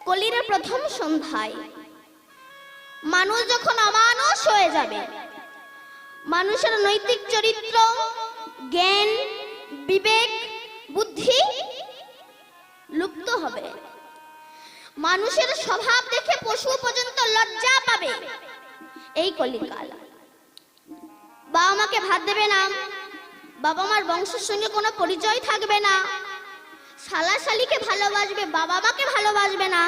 কলির প্রথম সন্ধ্যায় মানুষ যখন অমানুষ হয়ে যাবে, মানুষের নৈতিক চরিত্র, জ্ঞান, বিবেক, বুদ্ধি লুপ্ত হবে। মানুষের স্বভাব দেখে পশু পর্যন্ত লজ্জা পাবে। এই কলিকাল। বাবা মাকে ভাত দেবে না, বাবা মার বংশের সঙ্গে কোনো পরিচয় থাকবে না, শালা শালিকে ভালোবাসবে, বাবা মাকে ভালোবাসবে না,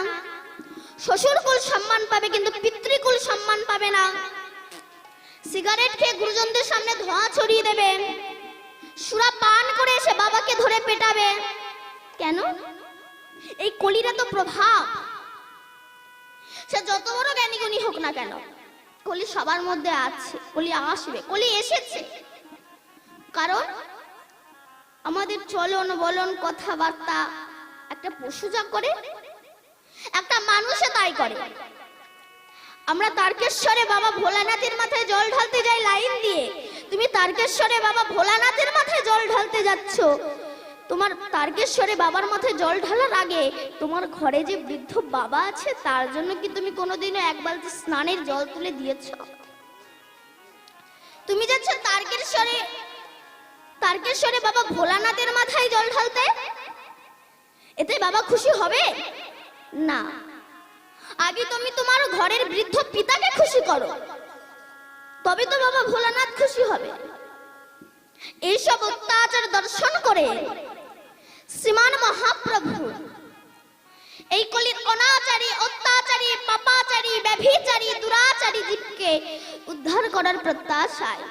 শ্বশুরকুল সম্মান পাবে কিন্তু পিতৃকুল সম্মান পাবে না, সিগারেট খেয়ে গুরুজনদের সামনে ধোঁয়া ছড়িয়ে দেবে, সুরা পান করে এসে বাবাকে ধরে পেটাবে। কেন? এই কলিরা তো প্রভাব। সে যত বড় জ্ঞানী গুণী হোক না কেন, কলি সবার মধ্যে আছে, কলি আসবে, কলি এসেছে। কারণ আমাদের চলন বলন কথাবার্তা একটা পশু যা করে, একটা মানুষে তাই করে। আমরা তারকেশ্বরে বাবা ভোলানাথের মাথায় জল ঢালতে যাই লাইন দিয়ে। তুমি তারকেশ্বরে বাবা ভোলানাথের মাথায় জল ঢালতে যাচ্ছ, তোমার তারকেশ্বরে বাবার মাথায় জল ঢালার আগে তোমার ঘরে যে বৃদ্ধ বাবা আছে তার জন্য কি তুমি কোনোদিনও এক বালতি স্নানের জল তুলে দিয়েছ? তুমি যাচ্ছ তারকেশ্বরে বাবা ভোলানাথের মাথায় জল ঢালতে, এতে বাবা খুশি হবে না। আগে তুমি তোমার ঘরের বৃদ্ধ পিতাকে খুশি করো, তবে তো বাবা ভোলানাথ খুশি হবে। এইসব অত্যাচার দর্শন করে শ্রীমান মহাপ্রভু এই কলির অনাচারী, অত্যাচারী, পাপাচারী, ব্যভিচারী, দুরাচারী জীবকে উদ্ধার করার প্রত্যাশায়,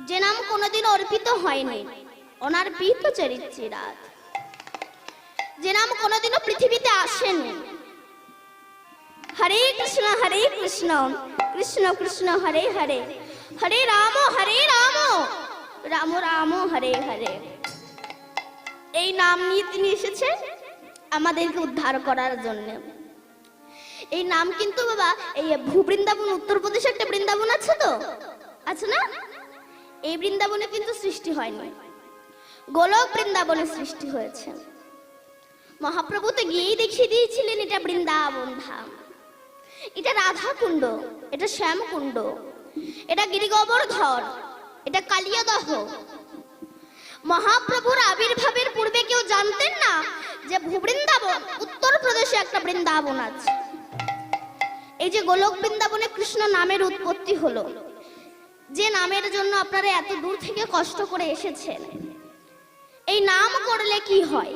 যে নাম কোনোদিন অর্পিত হয়নি, অনার্পিত চরিত্রাত, যে নাম কোনোদিনও পৃথিবীতে আসেনি। হরে কৃষ্ণ কৃষ্ণ কৃষ্ণ হরে হরে, হরে রাম রাম রাম হরে হরে। এই নাম নিয়ে তিনি এসেছে আমাদেরকে উদ্ধার করার জন্য। এই নাম কিন্তু বাবা এই ভূবৃন্দাবন, উত্তরপ্রদেশে একটা বৃন্দাবন আছে তো, আছে না? এই বৃন্দাবনে কিন্তু সৃষ্টি হয়নি, গোলক বৃন্দাবনে সৃষ্টি হয়েছে। মহাপ্রভু তো গিয়েই দেখিয়ে দিয়েছিলেন এটা বৃন্দাবন ধাম, এটা রাধা কুণ্ড, এটা শ্যাম কুণ্ড, এটা গিরিগোবর্ধন, এটা কালিয়াদহ। মহাপ্রভুর আবির্ভাবের পূর্বে কেউ জানতেন না যে ভূবৃন্দাবন উত্তরপ্রদেশে একটা বৃন্দাবন আছে। এই যে গোলক বৃন্দাবনে কৃষ্ণ নামের উৎপত্তি হলো, যে নামের জন্য আপনারা এত দূর থেকে কষ্ট করে এসেছেন, এই নাম করলে কি হয়?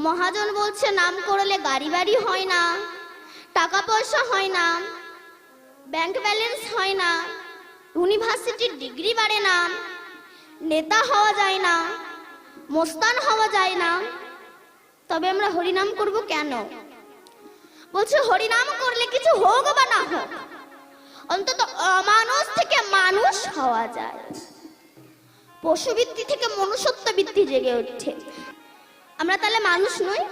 মহাজন বলছে নাম করলে গাড়ি বাড়ি হয় না, টাকা পয়সা হয় না, ব্যাংক ব্যালেন্স হয় না, ইউনিভার্সিটির ডিগ্রি বাড়ে না, নেতা হওয়া যায় না, মোস্তান হওয়া যায় না। তবে আমরা হরিনাম করব কেন? বলছে হরিনাম করলে কিছু হোক বা না হোক, অন্তত অমানুষ থেকে মানুষ হওয়া যায়, পশুবৃত্তি থেকে মনুষ্যত্ব বৃত্তি জেগে ওঠে। আমরা তাহলে মানুষ নই?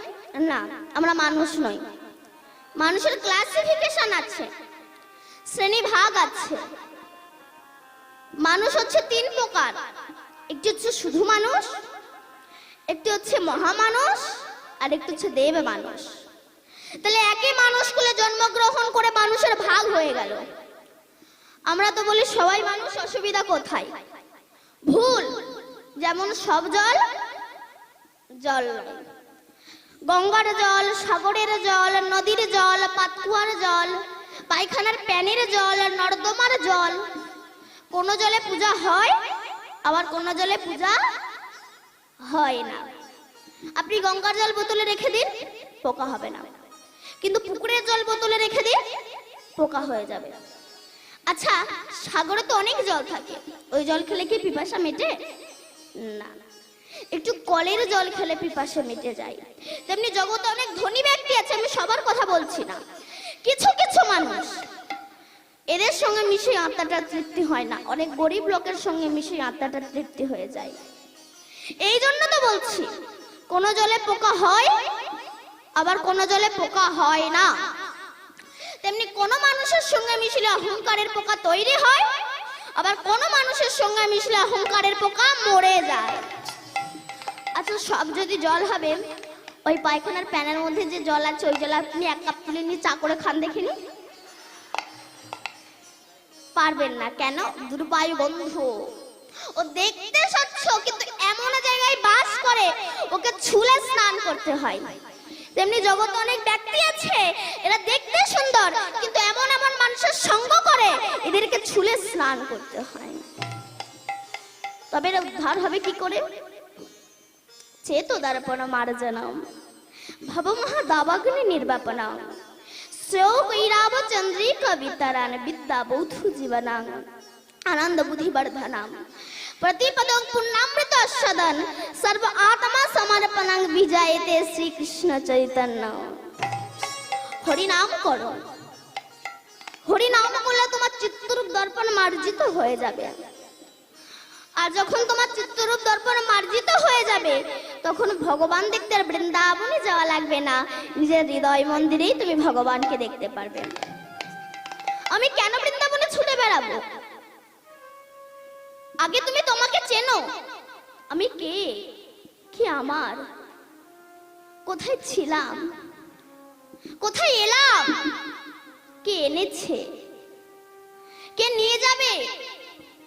না, আমরা মানুষ নই। মানুষের ক্লাসিফিকেশন আছে, শ্রেণী ভাগ আছে। মানুষ হচ্ছে তিন প্রকার, একটি হচ্ছে শুধু মানুষ, একটি হচ্ছে মহামানুষ, আর একটি হচ্ছে দেব মানুষ। তাহলে একই মানুষ কুলে জন্মগ্রহণ করে মানুষের ভাগ হয়ে গেল। আমরা তো বলি সবাই মানুষ, অসুবিধা কোথায়? ভুল। যেমন সব জল জল, গঙ্গার জল, সাগরের জল, নদীর জল, পাতকুয়ার জল, পায়খানার প্যানের জল, নর্দমার জল, কোন জলে পূজা হয় আবার কোন জলে পূজা হয় না। আপনি গঙ্গার জল বোতলে রেখে দিন, পোকা হবে না, কিন্তু পুকুরের জল বোতলে রেখে দিন, পোকা হয়ে যাবে। আচ্ছা, সাগরে তো অনেক জল থাকে, ওই জল খেলে কি পিপাসা মেটে? না। একটু কলের জল খেলে পিপাসা মিটে যায়। তেমনি জগতে অনেক ধনী ব্যক্তি আছে, আমি সবার কথা বলছি না, কিছু কিছু মানুষ এদের সঙ্গে মিশে আত্মাটা তৃপ্তি হয় না, অনেক গরিব লোকের সঙ্গে মিশে আত্মাটা তৃপ্তি হয়ে যায়। এই জন্য তো বলছি কোন জলে পোকা হয় আবার কোন জলে পোকা হয় না। তেমনি কোন মানুষের সঙ্গে মিশলে অহংকারের পোকা তৈরি হয়, আবার কোন মানুষের সঙ্গে মিশলে অহংকারের পোকা মরে যায়। আচ্ছা, সব যদি জল হবে ওই পায়খানার প্যানের মধ্যে যে জল আছে ওই জল আপনি এক কাপ তুলে নিয়ে চা করে খান দেখিনি? পারবেন না কেন? দুর্বায়ু বন্ধু। ও দেখতে স্বচ্ছ কিন্তু এমন জায়গায় বাস করে ওকে ছুলে স্নান করতে হয়। তেমনি জগতে অনেক ব্যক্তি আছে এরা দেখতে সুন্দর কিন্তু এমন এমন মানুষের সঙ্গ করে এদেরকে ছুলে স্নান করতে হয়। তবে এরা উদ্ধার হবে কি করে? চেতো দর্পণ মার্জনম ভব মহা দাবাগ্নি নির্বাপনম শ্রেয় কৈরাব চন্দ্রিকা বিতরান বিদ্যা বৌদ্ধ জীবনাং আনন্দ বুদ্ধি বর্ধনম प्रतिपदं पुण्यमृत सदन सर्व आत्मा समर्पणं विजयते श्री कृष्ण चैतन्य। हरि नाम करो, हरि नाम করলে তোমার চিত্তরূপ দর্পণ মার্জিত হয়ে যাবে। আর যখন তোমার চিত্তরূপ দর্পণ মার্জিত হয়ে যাবে তখন ভগবান দেখতে আর বৃন্দাবনে যাওয়া লাগবে না, নিজের হৃদয় মন্দিরেই তুমি ভগবানকে দেখতে পারবে। আমি কেন বৃন্দাবনে ছুটে বেড়াবো? আগে তুমি তোমাকে চেনো, আমি কে, কি আমার, কোথায় ছিলাম, কোথায় এলাম, কে এনেছে, কে নিয়ে যাবে,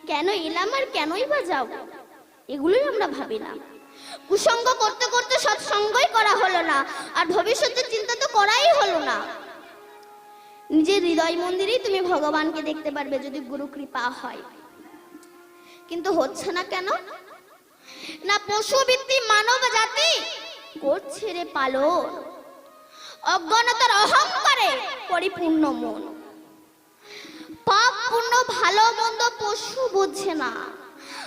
কেন এলাম আর কেনই বা যাব, এগুলোই আমরা ভাবি না। কুসঙ্গ করতে করতে সৎসঙ্গই করা হলো না, আর ভবিষ্যতের চিন্তা তো করাই হলো না। নিজের হৃদয় মন্দিরেই তুমি ভগবানকে দেখতে পারবে যদি গুরু কৃপা হয়। কিন্তু হচ্ছে না কেন? না পশুবৃত্তি মানব জাতি করছে রে পালন, অজ্ঞানতার অহংকারে পরিপূর্ণ মন। পাপ পুণ্য ভালো মন্দ পশু বুঝছে না,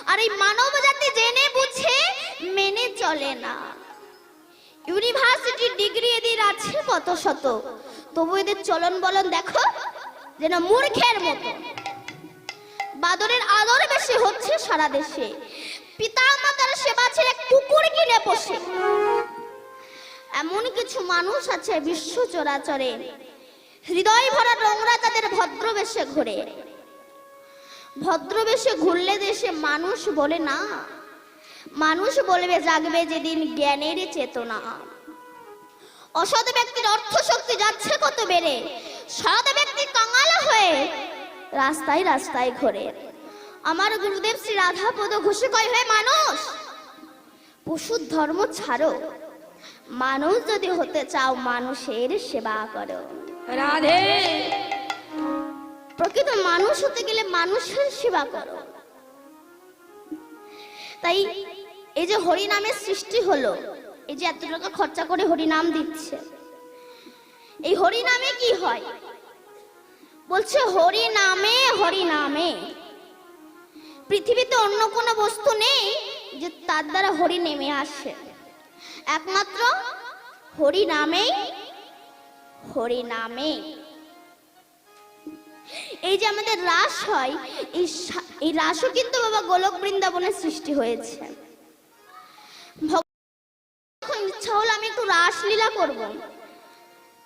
আর এই মানব জাতি জেনে বুঝে মেনে চলে না। ইউনিভার্সিটি ডিগ্রি এদের আছে কত শত, তবু এদের চলন বলন দেখো যেন মূর্খের মতো। বাদরের আদর বেশি হচ্ছে সারা দেশে, পিতা মাতার সেবা ছেড়ে কুকুর কিনে পোষে। এমন কিছু মানুষ আছে বিশ্ব চরাচরে হৃদয় ভরা নোংরা তাদের ভদ্রবেশে ঘুরে। ভদ্রবেশে ঘুরলে দেশে মানুষ বলে না, মানুষ বলবে জাগবে যেদিন জ্ঞানের চেতনা। অসৎ ব্যক্তির অর্থ শক্তি যাচ্ছে কত বেড়ে, সৎ ব্যক্তি কাঙাল হয়ে রাস্তায় রাস্তায় ঘোরে। আমার গুরুদেব শ্রী রাধাপদ ঘোষে কয়, হয়ে মানুষ পশুর ধর্ম ছাড়ো, মানুষ যদি হতে চাও মানুষের সেবা করো। রাধে, প্রকৃত মানুষ হতে গেলে মানুষের সেবা করো। তাই এই যে হরি নামের সৃষ্টি হলো, এই যে এত টাকা খরচা করে হরি নাম দিচ্ছে, এই হরি নামে কি হয়? বলছে হরি নামে, হরি নামে। পৃথিবীতে অন্য কোনো বস্তু নেই যে তার দ্বারা হরি নেমে আসে, একমাত্র হরি নামেই, হরি নামে। এই যে আমাদের রাস হয়, এই রাসও কিন্তু বাবা গোলক বৃন্দাবনের সৃষ্টি হয়েছে। ইচ্ছা হলো আমি একটু রাসলীলা করব,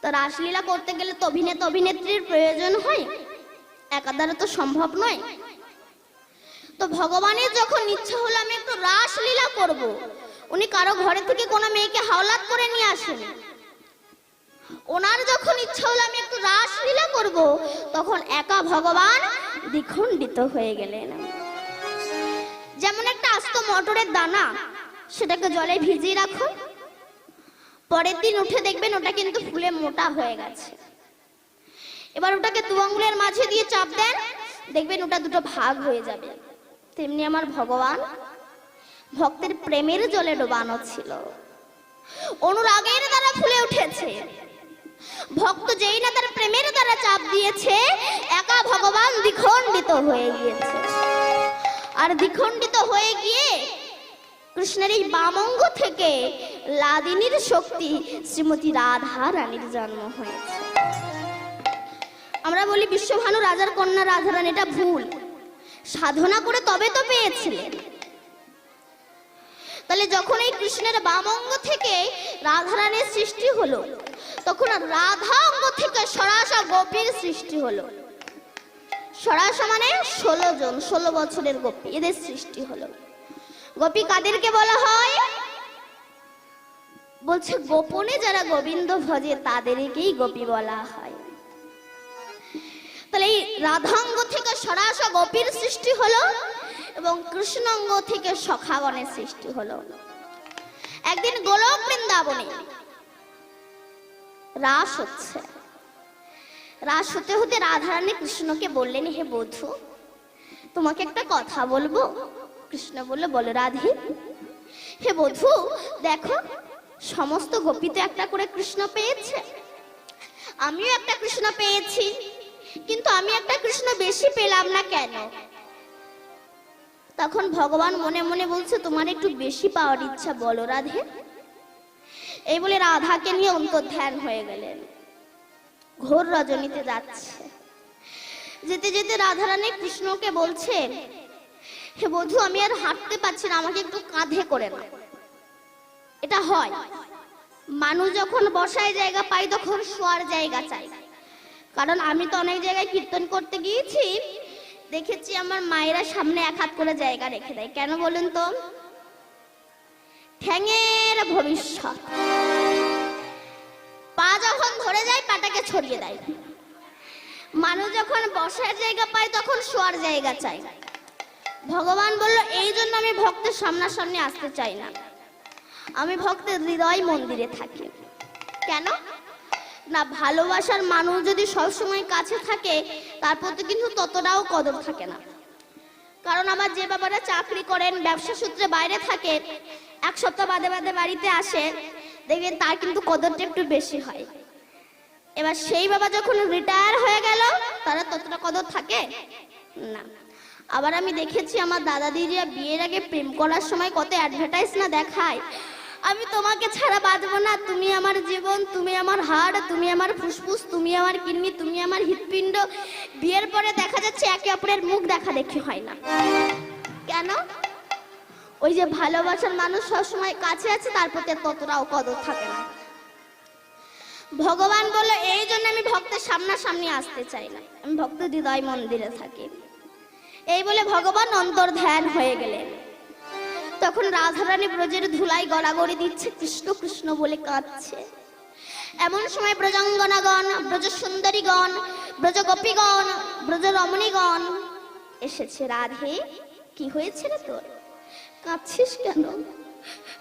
তো রাসলীলা করতে গেলে তো অভিনেতা অভিনেত্রীর প্রয়োজন হয়, একা দ্বারা তো সম্ভব নয়। তো ভগবানের যখন ইচ্ছা হলো আমি একটু রাসলীলা করব, উনি কারো ঘরে থেকে কোনো মেয়েকে হাওলাত করে নিয়ে আসেন। ওনার যখন ইচ্ছা হলো আমি একটু রাসলীলা করব, তখন একা ভগবান দ্বিখণ্ডিত হয়ে গেলেন। যেমন একটা আস্ত মটরের দানা, সেটাকে জলে ভিজিয়ে রাখুন, পরের দিন উঠে দেখবেন ওটা কিন্তু ফুলে মোটা হয়ে গেছে। এবার ওটাকে দু আঙ্গুলের মাঝে দিয়ে চাপ দেন, দেখবেন ওটা দুটো ভাগ হয়ে যাবে। তেমনি আমার ভগবান ভক্তের প্রেমের জলে ডোবানো ছিল, অনুরাগের দ্বারা ফুলে উঠেছে। ভক্ত যেই না তার প্রেমের দ্বারা চাপ দিয়েছে, একা ভগবান দ্বিখণ্ডিত হয়ে গিয়েছে। আর দ্বিখণ্ডিত হয়ে গিয়ে কৃষ্ণের এই বামঙ্গ থেকে লাদিনীর শক্তি শ্রীমতী রাধা রানীর জন্ম হয়েছে। আমরা বলি বিশ্বভানু রাজার কন্যা রাধা রানী, এটা ভুল। সাধনা করে তবে তো পেয়েছিলেন। তাহলে যখন এই কৃষ্ণের বামঙ্গ থেকে রাধা রানীর সৃষ্টি হলো, তখন রাধা অঙ্গ থেকে সরাসা গোপীর সৃষ্টি হলো। সরাসা মানে 16 জন, 16 বছরের গোপী, এদের সৃষ্টি হলো। গোপী কাদেরকে বলা হয়? বলছে গোপনে যারা গোবিন্দ ভজে তাদেরকেই গোপী বলা হয়। তাহলে এই রাধাঙ্গ থেকে সরাস গোপীর সৃষ্টি হলো এবং কৃষ্ণাঙ্গ থেকে সখাগণের সৃষ্টি হলো। একদিন গোলক বৃন্দাবনে রাস হচ্ছে। রাস হতে হতে রাধারানী কৃষ্ণকে বললেন, হে বধূ, তোমাকে একটা কথা বলবো। কৃষ্ণ বলল, বলো রাধে। হে বধূ, দেখো সমস্ত গোপী তো একটা করে কৃষ্ণ পেয়েছে, আমিও একটা কৃষ্ণ পেয়েছি, কিন্তু আমি একটা কৃষ্ণ বেশি পেলাম না কেন? তখন ভগবান মনে মনে বলছে, তোমার একটু বেশি পাওয়ার ইচ্ছা, বলো রাধে। এই বলে রাধাকে নিয়ে অন্তর্ধান হয়ে গেলেন। ঘোর রজনীতে যাচ্ছে, যেতে যেতে রাধারানী কৃষ্ণকে বলছে, হে বধূ, আমি আর হাঁটতে পারছি না, আমাকে একটু কাঁধে করে নাও। এটা হয়, মানুষ যখন বসায় জায়গা পায় তখন শোয়ার জায়গা চাই। কারণ আমি তো অনেক জায়গায় কীর্তন করতে গিয়েছি, দেখেছি আমার মায়েরা সামনে এক হাত করে জায়গা রেখে দেয়। কেন বলেন তো? ঠ্যাঙের ভবিষ্যৎ। পা যখন ধরে যায় পাটাকে ছড়িয়ে দেয়। মানুষ যখন বসার জায়গা পায় তখন শোয়ার জায়গা চাই। ভগবান বলল, এই জন্য আমি ভক্তের সামনাসামনি আসতে চাই না, আমি ভক্তের হৃদয় মন্দিরে থাকি। কেন না, ভালোবাসার মানুষ যদি সবসময় কাছে থাকে তার প্রতি কিন্তু ততটাও কদর থাকে না। কারণ আমার যে বাবারা চাকরি করেন, ব্যবসা সূত্রে বাইরে থাকে, এক সপ্তাহ বাদে বাদে বাড়িতে আসে, দেখবেন তার কিন্তু কদরটা একটু বেশি হয়। এবার সেই বাবা যখন রিটায়ার হয়ে গেল, তারা ততটা কদর থাকে না। আবার আমি দেখেছি আমার দাদা দিদিরা বিয়ের আগে প্রেম করার সময় কত অ্যাডভার্টাইজ না দেখায়, আমি তোমাকে ছাড়া বাঁচবো না, তুমি আমার জীবন, তুমি আমার হাড়, তুমি আমার ফুসফুস, তুমি আমার কিডনি, তুমি আমার হৃৎপিণ্ড। বিয়ের পরে দেখা যাচ্ছে একে অপরের মুখ দেখা দেখি হয় না। কেন? ওই যে ভালোবাসার মানুষ সবসময় কাছে আছে, তার প্রতি ততটাও কদর থাকে না। ভগবান বলল, এই জন্য আমি ভক্তের সামনাসামনি আসতে চাই না, আমি ভক্তের হৃদয় মন্দিরে থাকি। এই বলে ভগবান অন্তর্ধান হয়ে গেলেন। তখন রাধারানী ব্রজের ধুলাই গড়াগড়ি দিচ্ছে, কৃষ্ণ কৃষ্ণ বলে কাঁদছে। এমন সময় ব্রজাঙ্গনাগণ, ব্রজ সুন্দরীগণ, ব্রজ গোপীগণ, ব্রজ রমণীগণ এসেছে। রাধে, কি হয়েছে রে তোর, কাঁদছিস কেন?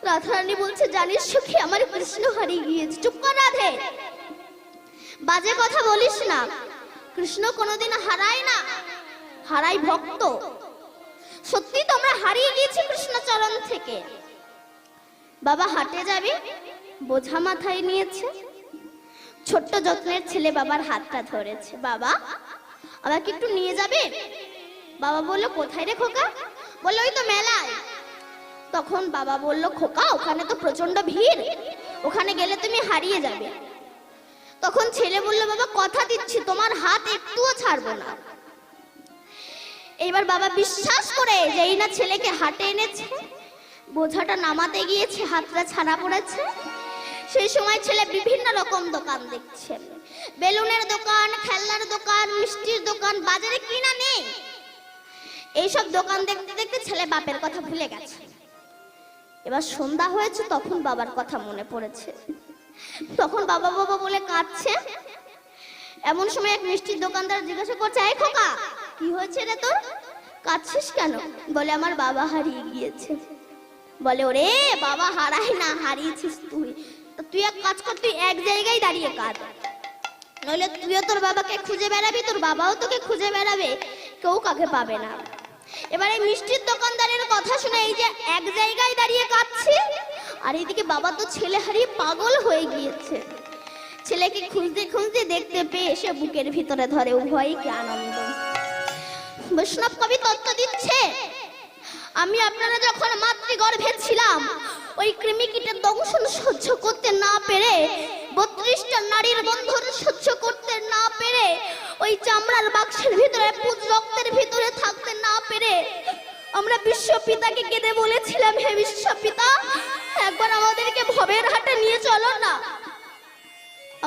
রাধারানী বলছে, জানিস সখী, আমার কৃষ্ণ হারিয়ে গিয়েছে। চুপ কর রাধে, বাজে কথা বলিস না। কৃষ্ণ কোনোদিন হারায় না, হারাই ভক্ত। সত্যি তোমরা হারিয়ে গিয়েছি কৃষ্ণ চরণ থেকে। বাবা হাটে যাবে, বোঝা মাথায় নিয়েছে, ছোট্ট যত্নের ছেলে বাবার হাতটা ধরেছে। বাবা, আমাকে একটু নিয়ে যাবে? বাবা বলল, কোথায় রে খোকা? বললো, ওই তো মেলায়। তখন বাবা বলল, খোকা, ওখানে তো প্রচন্ড ভিড়, ওখানে গেলে তুমি হারিয়ে যাবে। তখন ছেলে বলল, বাবা কথা দিচ্ছি তোমার হাত একটুও ছাড়বো না। এইবার বাবা বিশ্বাস করে যেই না ছেলেকে হাটে এনেছে, বোঝাটা নামাতে গিয়েছে, হাতটা ছাড়া পড়েছে। সেই সময় ছেলে বিভিন্ন রকম দোকান দেখছে, বেলুনের দোকান, খেলনার দোকান, মিষ্টির দোকান, বাজারে কিনা নেই। এইসব দোকান দেখতে দেখতে ছেলে বাপের কথা ভুলে গেছে। এবার সন্ধ্যা হয়েছে, তখন বাবার কথা মনে পড়েছে। তখন বাবা বাবা বলে কাঁদছে। এমন সময় এক মিষ্টির দোকানদার জিজ্ঞাসা করছে, এই খোকা, কি হয়েছে রে তোর, কাঁদছিস কেন? বলে, আমার বাবা হারিয়ে গিয়েছে। বলে, ওরে বাবা হারায় না, হারিয়েছিস তুই। তুই এক কাজ কর, তুই এক জায়গায় দাঁড়িয়ে কাঁদ, নইলে তুইও তোর বাবাকে খুঁজে বেড়াবি, তোর বাবাও তোকে খুঁজে বেড়াবে, কেউ কাকে পাবে না। এবার এই মিষ্টির দোকানদারের কথা শুনে এই যে এক জায়গায় দাঁড়িয়ে কাঁদছে, আর এইদিকে বাবা তো ছেলে হারিয়ে পাগল হয়ে গিয়েছে। ছেলেকে খুঁজতে খুঁজতে দেখতে পেয়ে এসে বুকের ভিতরে ধরে। উভয়ই কি আনন্দ! বৈষ্ণব কবি তত্ত্ব দিচ্ছে, আমি আপনারা যখন মাতৃগর্ভে ছিলাম, ওই কৃমিকীটের দংশন সহ্য করতে না পেরে, 32টা নারীর বন্ধন সহ্য করতে না পেরে, ওই চামড়ার বাক্সের ভিতরে পুজ রক্তের ভিতরে থাকতে না পেরে, আমরা বিশ্বপিতাকে কেঁদে বলেছিলাম, হে বিশ্বপিতা, একবার আমাদেরকে ভবের হাটে নিয়ে চলো না।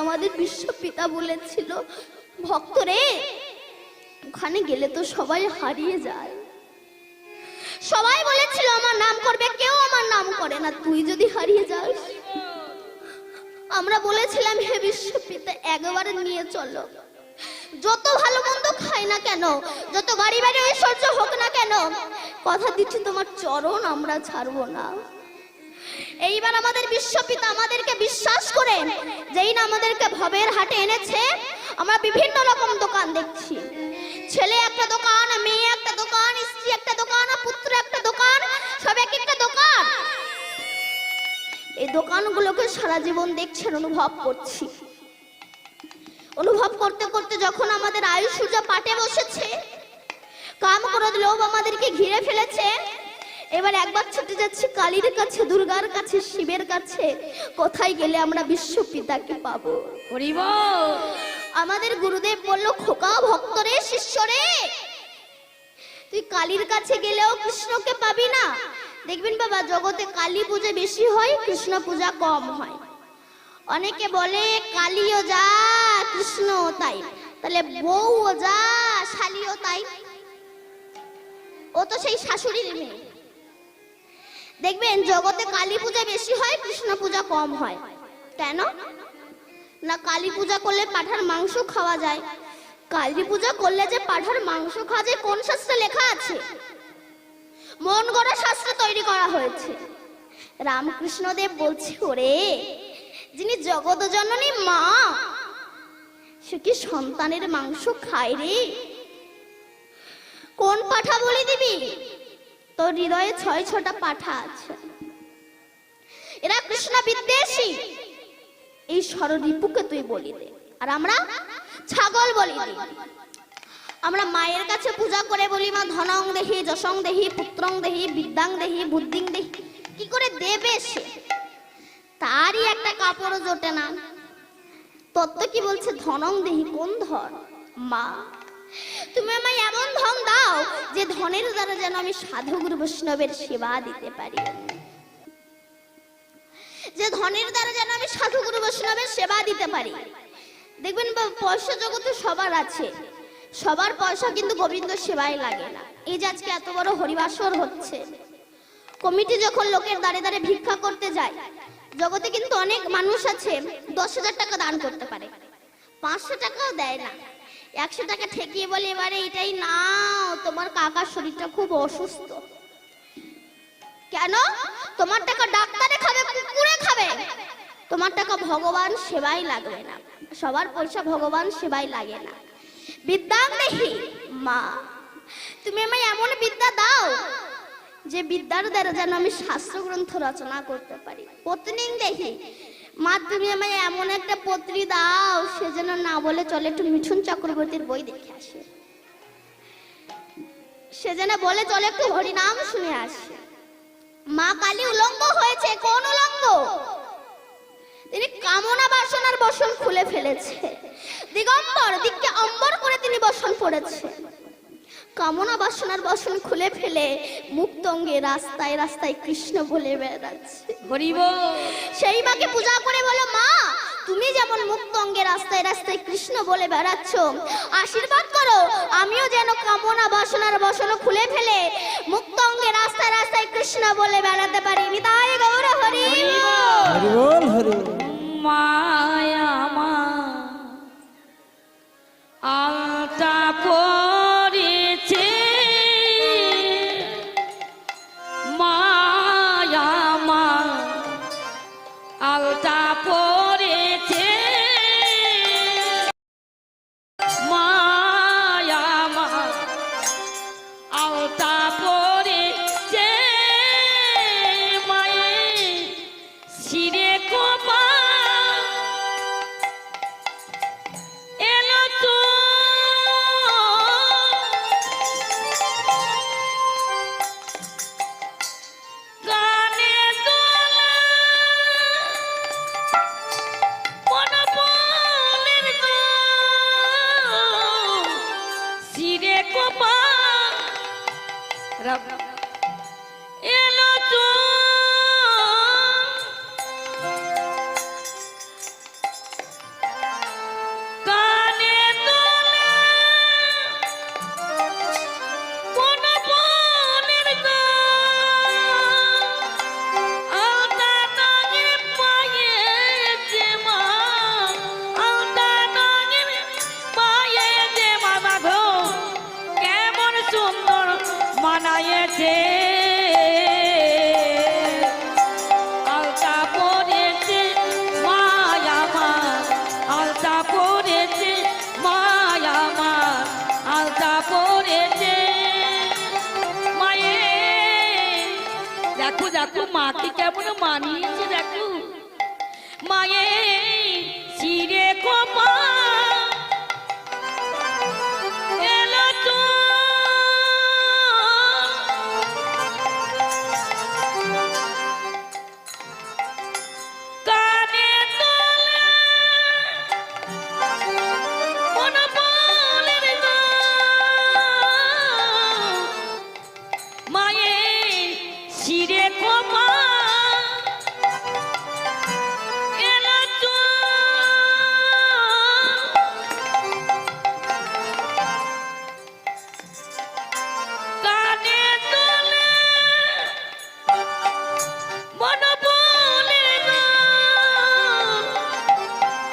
আমাদের বিশ্বপিতা বলেছিল, ভক্তরে, ওখানে গেলে তো সবাই হারিয়ে যায়। সবাই বলেছিল আমার নাম করবে, কেউ আমার নাম করে না, তুই যদি হারিয়ে যাস। আমরা বলেছিলাম হে বিশ্বপিতা একবার নিয়ে চলো, যত ভালো মন্দ খাই না কেন, যত বাড়ি বাড়ি ঐশ্বর্য হোক না কেন, কথা দিচ্ছি তোমার চরণ আমরা ছাড়বো না। এইবার আমাদের বিশ্বপিতা আমাদেরকে বিশ্বাস করে যেই না আমাদেরকে ভবের হাটে এনেছে, আমরা বিভিন্ন রকম দোকান দেখছি। ছেলে একটা দোকান, মেয়ে একটা দোকান, স্ত্রী একটা দোকান, পুত্র একটা দোকান, সব এক একটা দোকান। এই দোকানগুলোকে সারা জীবন দেখছেন, অনুভব করছি। অনুভব করতে করতে যখন আমাদের আয়ুষ সূর্য পাটে বসেছে, কাম ক্রোধ লোভ আমাদেরকে ঘিরে ফেলেছে, এবার একবার ছুটে যাচ্ছি কালীর কাছে, দুর্গার কাছে, শিবের কাছে। কোথায় গেলে আমরা বিশ্বপিতাকে পাবো? আমাদের গুরুদেব বলল, খোকা ভক্তরে, শিষ্যরে, তুই কালীর কাছে গেলেও কৃষ্ণকে পাবি না। দেখবেন বাবা, জগতে কালী পূজা বেশি হয়, কৃষ্ণ পূজা কম হয়। অনেকে বলে কালীও যা কৃষ্ণও তাই, তাহলে বউও যা শালীও তাই। ও তো সেই শাশুড়ির মেয়ে। দেখবেন জগতে কালী পূজা বেশি হয়, কৃষ্ণ পূজা কম হয়। কেন না? কালী পূজা করলে পাঁঠার মাংস খাওয়া যায়। কালী পূজা করলে যে পাঁঠার মাংস খাওয়া যায় কোন শাস্ত্রে লেখা আছে? মন গড়া শাস্ত্র তৈরি করা হয়েছে। রামকৃষ্ণদেব বলছে, ওরে যিনি জগৎ জননী মা, সে কি সন্তানের মাংস খায় রে? কোন পাঠা বলি দিবি? তোর হৃদয়ে ৬টা পাঠা আছে, এরা কৃষ্ণ বিদ্বেষী। এই ষড়রিপুকে তুই বলি দে, আর আমরা ছাগল বলি দে। আমরা মায়ের কাছে পূজা করে বলি, মা ধনং দেহি, যশং দেহি, পুত্রং দেহি, বিদ্যাং দেহি, বুদ্ধিং দেহি। কি করে দেবে সে? তারই একটা কাপড় জোটে না। তত্ত্ব কি বলছে? ধনং দেহি। কোন ধন? মা, তুমি আমায় এমন ধন দাও যে ধনের দ্বারা যেন আমি সাধু গুরু বৈষ্ণবের সেবা দিতে পারি, যে ধনের দ্বারা যেন আমি সাধু গুরু বৈষ্ণবের সেবা দিতে পারি। দেখবেন পয়সা জগতে সবার আছে, সবার পয়সা কিন্তু গোবিন্দ সেবায় লাগে না। এই যে আজকে এত বড় হরিবাসর হচ্ছে, কমিটি যখন লোকের দাঁড়ে দাঁড়ে ভিক্ষা করতে যায়, জগতে কিন্তু অনেক মানুষ আছে ১০,০০০ টাকা দান করতে পারে, ৫০০ টাকাও দেয় না। ১০০ টাকা ঠেকিয়ে বলে, এবারে এটাই নাও, তোমার কাকার শরীরটা খুব অসুস্থ। কেন? তোমার টাকা ডাক্তারে খাবে, কুকুরে খাবে, তোমার টাকা ভগবান সেবাই লাগবে না। সবার পয়সা ভগবান সেবাই লাগে না। বিদ্যাং দেহি। মা, তুমি আমায় এমন বিদ্যা দাও যে বিদ্যার দ্বারা যেন আমি শাস্ত্র গ্রন্থ রচনা করতে পারি। পত্নী দেহি। মা, তুমি আমায় এমন একটা পত্নী দাও সে যেন না বলে চলে একটু মিঠুন চক্রবর্তীর বই দেখে আসে, সে যেন বলে চলে একটু হরিনাম শুনে আসে। মা কালী উলঙ্গ হয়েছে। কোন উলঙ্গ? তিনি কামনা বাসনার বসন খুলে ফেলেছে। দিগম্বর, দিককে অম্বর করে তিনি বসন পড়েছে। কামনা বাসনার বসন খুলে ফেলে মুক্ত অঙ্গে রাস্তায় রাস্তায় কৃষ্ণ বলে বেড়াচ্ছে। সেই মাকে পূজা করে বলো, মা তুমি যেমন মুক্ত অঙ্গে রাস্তায় রাস্তায় কৃষ্ণ বলে বেড়াচ্ছ, আশীর্বাদ করো আমিও যেন কামনা বাসনার বসন খুলে ফেলে মুক্ত অঙ্গে রাস্তায় রাস্তায় কৃষ্ণ বলে বেড়াতে পারি। নিতাই গৌর হরি বল। মায়া মা আলতা পড়েছে, মায়া মা আলতা পড়েছে, মায়া মা আলতা পড়েছে, মায়ের শিরে কোপা এলো তো গানে দোলা মনপলের গো শিরে কোপা এলো তো গানে দোলা মনপলের গো আলতা নাগে পায়ে যে দেখো মাকে কেমন মানিয়েছে দেখো মায়ের শিরে কোপা এলো তো কানে তোলে মন বলের মায়ের শিরে কোপা এলো তো কানে তোলে মন বলের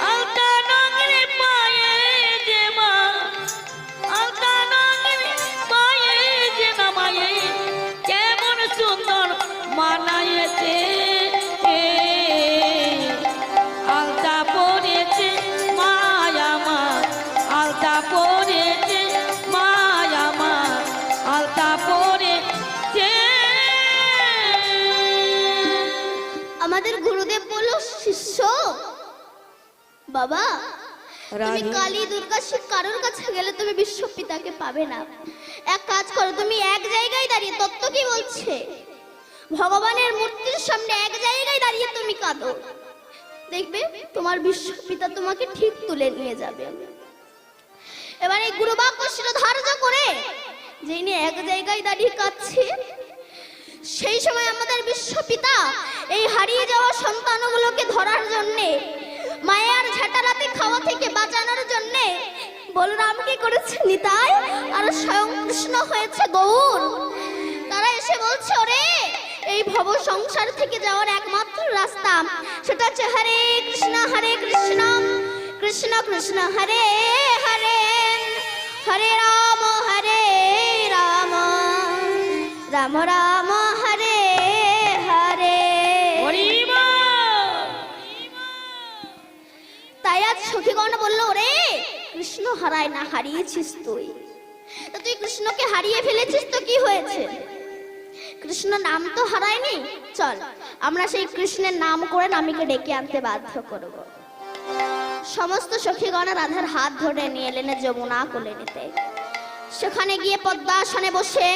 আলতা নগরে পায়ে যে মা আলতা নগরে পায়ে যে না মায়ে কেমন সুন্দর মানায়েছে আলতা পরেছে মায়া মা আলতা পরেছে মায়া মা আলতা পরেছে আমাদের গুরুদেব বলল শিষ্য বাবা তুমি কালী দুর্গা শিব কারোর কাছে গেলে তুমি বিশ্বপিতাকে পাবে না। এক কাজ করো, তুমি এক জায়গায় দাঁড়িয়ে, তত্ত্ব কি বলছে, ভগবানের মূর্তির সামনে এক জায়গায় দাঁড়িয়ে তুমি কাঁদো, দেখবে তোমার বিশ্বপিতা তোমাকে ঠিক তুলে নিয়ে যাবে। এবার এই গুরুবাক্য শিরোধার্য করে যিনি এক জায়গায় দাঁড়িয়ে কাঁদছে, সেই সময় আমাদের বিশ্বপিতা এই হারিয়ে যাওয়া সন্তানগুলোকে ধরার জন্যে, মায়ার ঝাঁটারাতে খাওয়া থেকে বাঁচানোর জন্যে বলরাম কি করেছে নিতাই আর স্বয়ং কৃষ্ণ হয়েছে গৌর। তারা এসে বলছে ওরে এই ভব সংসার থেকে যাওয়ার একমাত্র রাস্তা সেটা হচ্ছে হরে কৃষ্ণ কৃষ্ণ কৃষ্ণ হরে হরে হরে রাম রাম রাম হরে হরে। তাই আজ সখীগণ বললো রে কৃষ্ণ হারায় না, হারিয়েছিস তুই। তা তুই কৃষ্ণকে হারিয়ে ফেলেছিস তো কি হয়েছে, কৃষ্ণ নাম তো হারায়নি, চল আমরা সেই কৃষ্ণের নাম করে নামীকে ডেকে আনতে বাধ্য করব। সমস্ত সখীগণ রাধার হাত ধরে নিয়ে এলেন যমুনা কোলে নিতে। সেখানে গিয়ে পদ্মাসনে বসে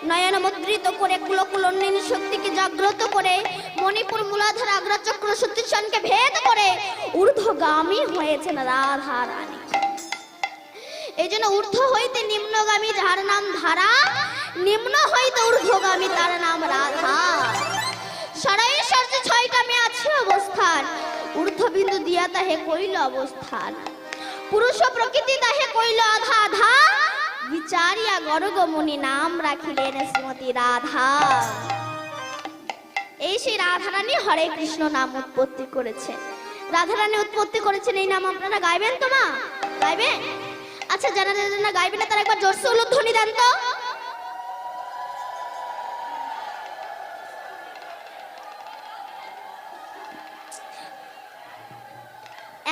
নয়ন মুদ্রিত করে কুলকুলন্বিনী শক্তিকে জাগ্রত করে মণিপুর মূলাধার আগ্রাচক্র সতীশনকে ভেদ করে ঊর্ধ্বগামী হয়েছেন রাধা রানী। এই জন্য ঊর্ধ্ব হইতে নিম্নগামী যার নাম ধারা, নিম্ন হইতে ঊর্ধ্বগামী তার নাম রাধা। সরাইশ্বর যে ছয়টা মেয়ে আছে অবস্থান, ঊর্ধ্ববিন্দু দিয়া তাহে কইল অবস্থান, পুরুষ প্রকৃতি তাহে কইল আধা আধা, বিচারিয়া গরগমুনি নাম রাখিলেন শ্রীমতী রাধা। এই সেই রাধারানী হরে কৃষ্ণ নাম উৎপত্তি করেছেন। রাধারানী উৎপত্তি করেছেন এই নাম আপনারা গাইবেন তো মা? গাইবেন? আচ্ছা যারা যারা গাইবেন না তারা একবার জোরসে উলুধ্বনি দেন তো।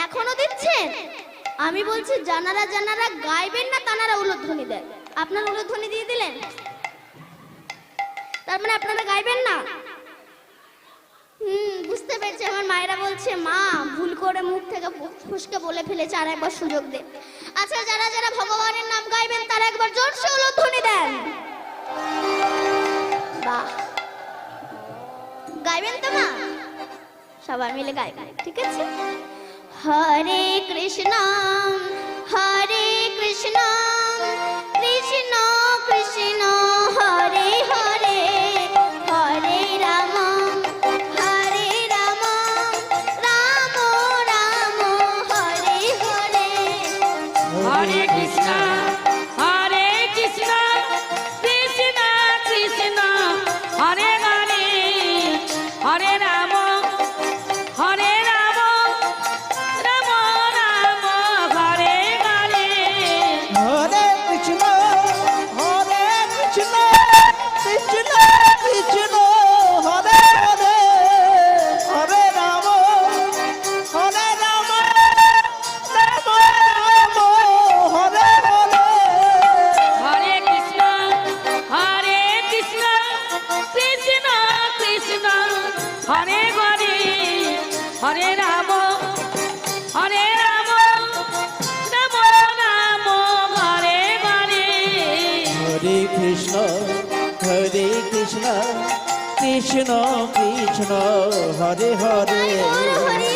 এখনো দিচ্ছেন? আমি বলছি জানারা জানারা গাইবেন না তানারা উলুধ্বনি দেন। আপনারা উলুধ্বনি দিয়ে দিলেন, তার মানে আপনারা গাইবেন না। বুঝতে পেরেছি। আমার মায়েরা বলছে মা ভুল করে মুখ থেকে ফুসকে বলে ফেলেছে, আর একবার সুযোগ দে। আচ্ছা যারা যারা ভগবানের নাম গাইবেন তারা একবার জোরসে উলুধ্বনি দেন। বাহ, গাইবেন তো মা? সবাই মিলে গাইবেন, ঠিক আছে? হরে কৃষ্ণ কৃষ্ণ কৃষ্ণ হরে হরে, হরে রাম রাম রাম হরে হরে। হরে কৃষ্ণ কৃষ্ণ কৃষ্ণ হরে হরে, হরে রাম রাম রাম হরে কৃষ্ণ কৃষ্ণ হরে হরে হরি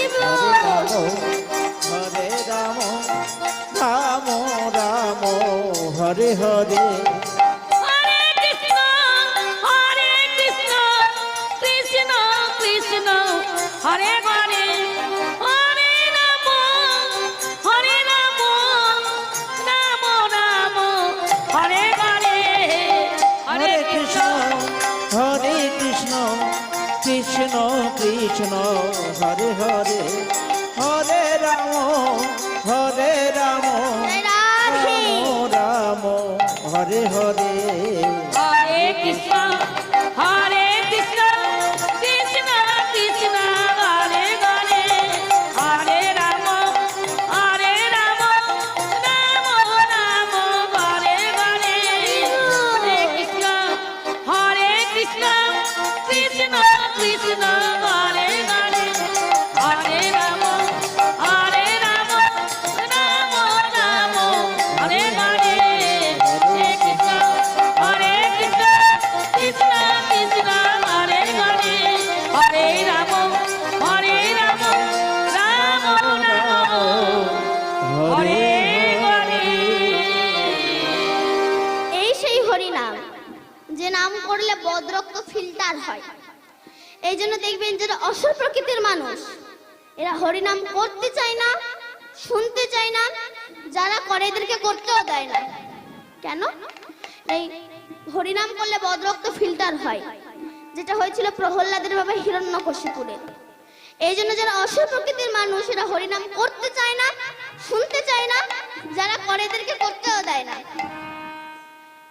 হরে রাম রাম রাম হরে হরে হরে কৃষ্ণ কৃষ্ণ কৃষ্ণ হরে হরে হরে রাম রাম রাম হরে হরে হরে কৃষ্ণ কৃষ্ণ কৃষ্ণ হরে হরে হরে রাম রাম রাধে রাম হরে হরে হরে কৃষ্ণ কৃষ্ণ কৃষ্ণ হরে হরে হরে রাম রাম রাম হরে হরে হরে কৃষ্ণ কৃষ্ণ কৃষ্ণ কৃষ্ণ হরে হরে হরে রাম রাম রাম হরে হরে হরে কৃষ্ণ কৃষ্ণ কৃষ্ণ হরে হরে হরে রাম রাম রাম হরে হরে এই সেই হরিনাম, যে নাম করলে বদরক্ত ফিল্টার হয়। এই জন্য দেখবেন যারা অসুর প্রকৃতির মানুষ, এরা হরিনাম করতে চায় না, শুনতে চায় না, যারা করে এদেরকে করতেও দেয় না। কেন? এই হরিনাম করলে বদরক্ত ফিল্টার হয়, যেটা হয়েছিল প্রহ্লাদের বাবা হিরণ্যকশিপুরের। এই জন্য যারা অসুর প্রকৃতির মানুষ, এরা হরিনাম করতে চায় না, শুনতে চায় না, যারা করে এদেরকে করতেও দেয় না।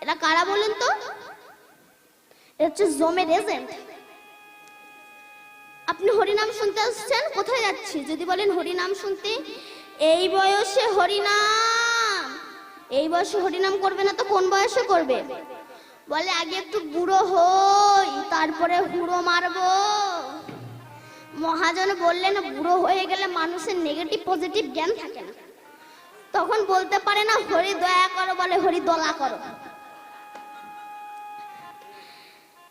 এরা কারা বলুন তো? এটা হচ্ছে জমের এজেন্ট। আপনি হরিনাম শুনতে আসছেন, কোথায় যাচ্ছি যদি বলেন হরিনাম শুনতে, এই বয়সে হরিনাম, এই বয়সে হরিনাম করবে না তো কোন বয়সে করবে? বলে আগে একটু বুড়ো হই, তারপরে হুড়ো মারবো। মহাজন বললেন বুড়ো হয়ে গেলে মানুষের নেগেটিভ পজিটিভ জ্ঞান থাকে না, তখন বলতে পারে না হরি দয়া করো, বলে হরি দলা করো।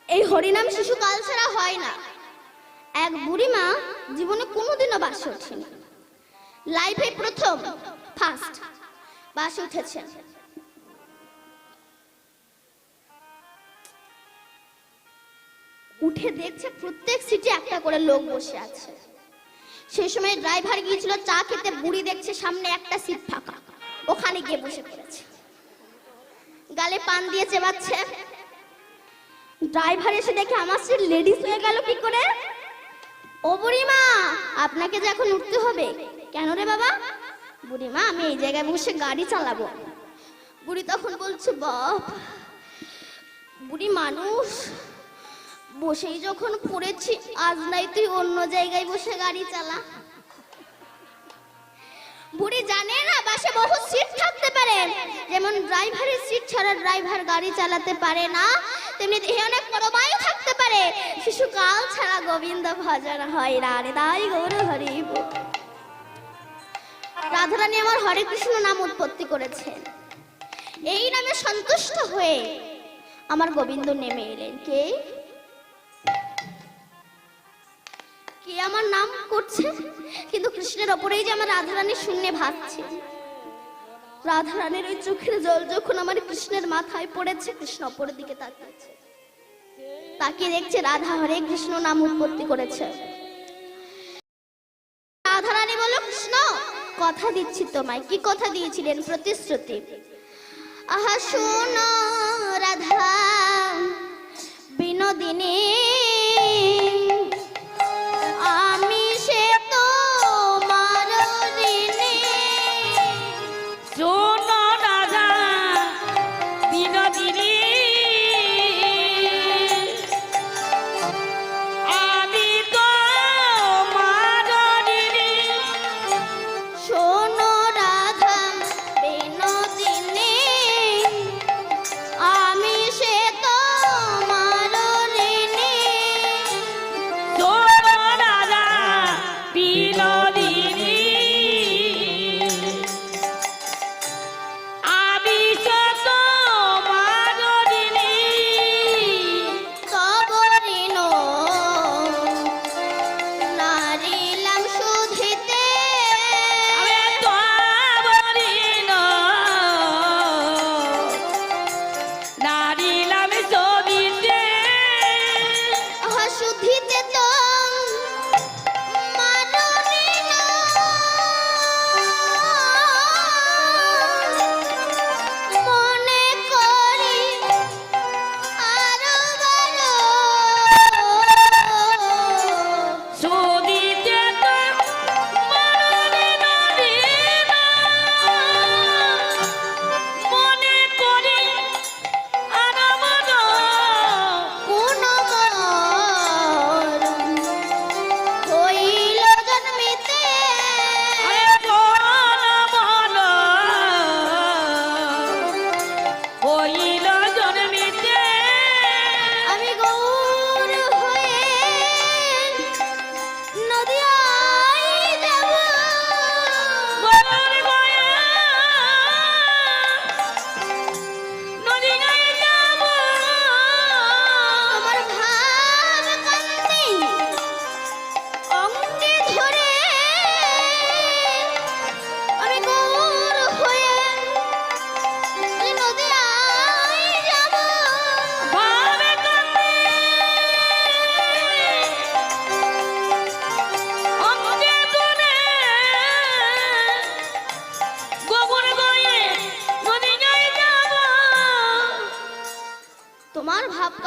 এই হরিনাম শিশুকাল ছাড়া হয় না। এক বুড়িমা জীবনে কোনোদিনও বাসে ওঠেনি, লাইফে প্রথম ফার্স্ট বাসে উঠেছে। উঠে দেখছে প্রত্যেক সিটে একটা করে লোক বসে আছে। সেই সময় ড্রাইভার গিয়েছিল চা খেতে, বুড়ি দেখছে সামনে একটা সিট ফাঁকা, ওখানে গিয়ে বসে পড়েছে, গালে পান দিয়ে চেবাচ্ছে। ড্রাইভার এসে দেখে আমার সিট লেডিস হয়ে গেল কি করে? ও বুড়িমা, আপনাকে যে এখন উঠতে হবে। কেন রে বাবা? বুড়িমা, আমি এই জায়গায় বসে গাড়ি চালাবো। বুড়ি তখন বলছে বাপ, বুড়ি মানুষ, বসেই যখন পড়েছি, আজ নাই তুই অন্য জায়গায় বসে গাড়ি চালা। বুড়ি জানে না বাসে বহু সিট থাকতে পারে, যেমন ড্রাইভারের সিট ছাড়া ড্রাইভার গাড়ি চালাতে পারে না, তেমনি দেহে অনেক পরমায়ু থাকতে পারে। শিশুকাল ছাড়া গোবিন্দ ভজন হয় না রে, তাই গৌর হরি বল। রাধারানী আমার হরে কৃষ্ণ নাম উৎপত্তি করেছেন, এই নামে সন্তুষ্ট হয়ে আমার গোবিন্দ নেমে এলেন। কে কে আমার নাম করছে, কিন্তু কৃষ্ণের ওপরেই যে আমার রাধারানী শূন্যে ভাসছে। রাধারানীর ওই চোখের জল যখন আমার কৃষ্ণের মাথায় পড়েছে, কৃষ্ণ ওপরের দিকে তাকিয়েছে, তাকিয়ে দেখছে রাধা হরে কৃষ্ণ নাম উৎপত্তি করেছে। রাধারানী বলল, কৃষ্ণ কথা দিচ্ছি তোমায়। কি কথা দিয়েছিলেন? প্রতিশ্রুতি। আহা শোনো রাধা বিনোদিনী, আমি সে তোমার ঋণী। শোনো রাধা বিনোদিনী, আমি তোমার ঋণী। শোনো রাধা বিনোদিনী, আমি সে তোমার ঋণী।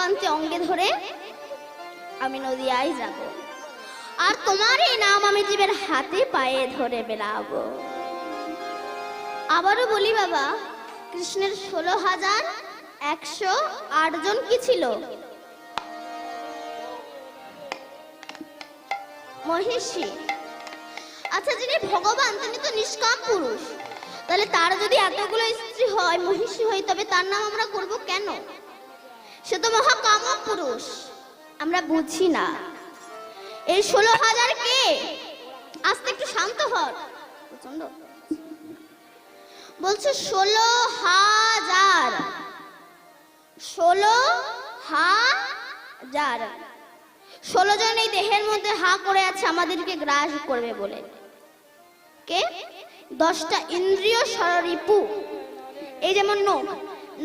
একান্তে অঙ্গে ধরে আমি নদিয়ায় যাব, আর তোমার এই নাম আমি জীবের হাতে পায়ে ধরে বেড়াবো। আবারও বলি বাবা, কৃষ্ণের 16,108 জন কি ছিল? মহিষী। আচ্ছা, যিনি ভগবান তিনি তো নিষ্কাম পুরুষ, তাহলে তার যদি এতগুলো স্ত্রী হয়, মহিষী হয়, তবে তার নাম আমরা করব কেন? সে তো মহাকাম পুরুষ। আমরা বুঝি না এই 16,000 কে। আস্তে একটু শান্ত হন। প্রচন্ড বলছো 16,000, 16,000। 16 জন এই দেহের মধ্যে হা করে আছে আমাদেরকে গ্রাস করবে বলে। কে? 10টা ইন্দ্রিয় সরিপু। এই যেমন নখ,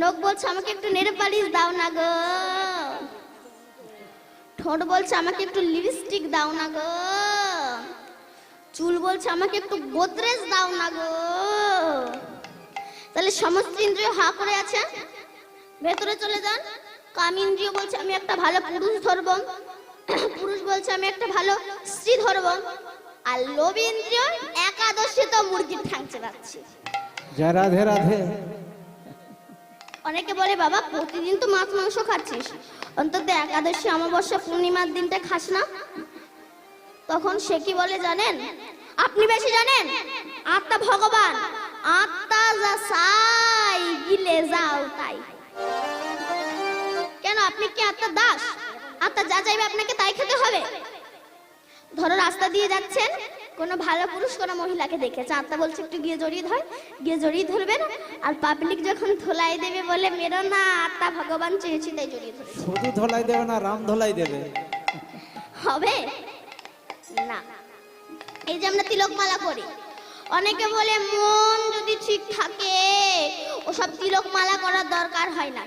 নখ বলছে আমাকে একটু নেল পালিশ দাও না গো। ঠোঁট বলছে আমাকে একটু লিপস্টিক দাও না গো। চুল বলছে আমাকে একটু গোদরেজ দাও না গো। তাহলে সমস্ত ইন্দ্রিয় হা করে আছে। ভেতরে চলে যান। কাম ইন্দ্রিয় বলছে আমি একটা ভালো পুরুষ ধরবো, পুরুষ বলছে আমি একটা ভালো স্ত্রী ধরবো, আর লোভ ইন্দ্রিয় একাদশী তো মুরগির ঠ্যাং চেবাচ্ছে। জয় রাধে রাধে। অনেকে বলে বাবা প্রতিদিন তো মাছ মাংস খাচ্ছিস, অন্তত একাদশী অমাবস্যা পূর্ণিমার দিনটা খাস না। তখন সে কি বলে জানেন? আপনি বেশি জানেন। আত্মা ভগবান, আত্মা যা চাই গিলে যাও তাই। কেন আপনি কি আত্মা দাস? আত্মা যা চাইবে আপনাকে তাই খেতে হবে। ধরো রাস্তা দিয়ে যাচ্ছেন, কোনো ভালো পুরুষ কোনো মহিলাকে দেখেছে, আত্মা বলছে একটু গিয়ে জড়িয়ে ধর, গিয়ে জড়িয়ে ধরবেন, আর পাবলিক যখন ধোলাই দেবে বলে মেরো না, আত্মা ভগবান চেয়েছি তাই জড়িয়ে ধরে। শুধু ধোলাই দেবে না, রাম ধোলাই দেবে। হবে না। এই যে আমরা তিলক মালা করি, অনেকে বলে মন যদি ঠিক থাকে ওসব তিলক মালা করার দরকার হয় না।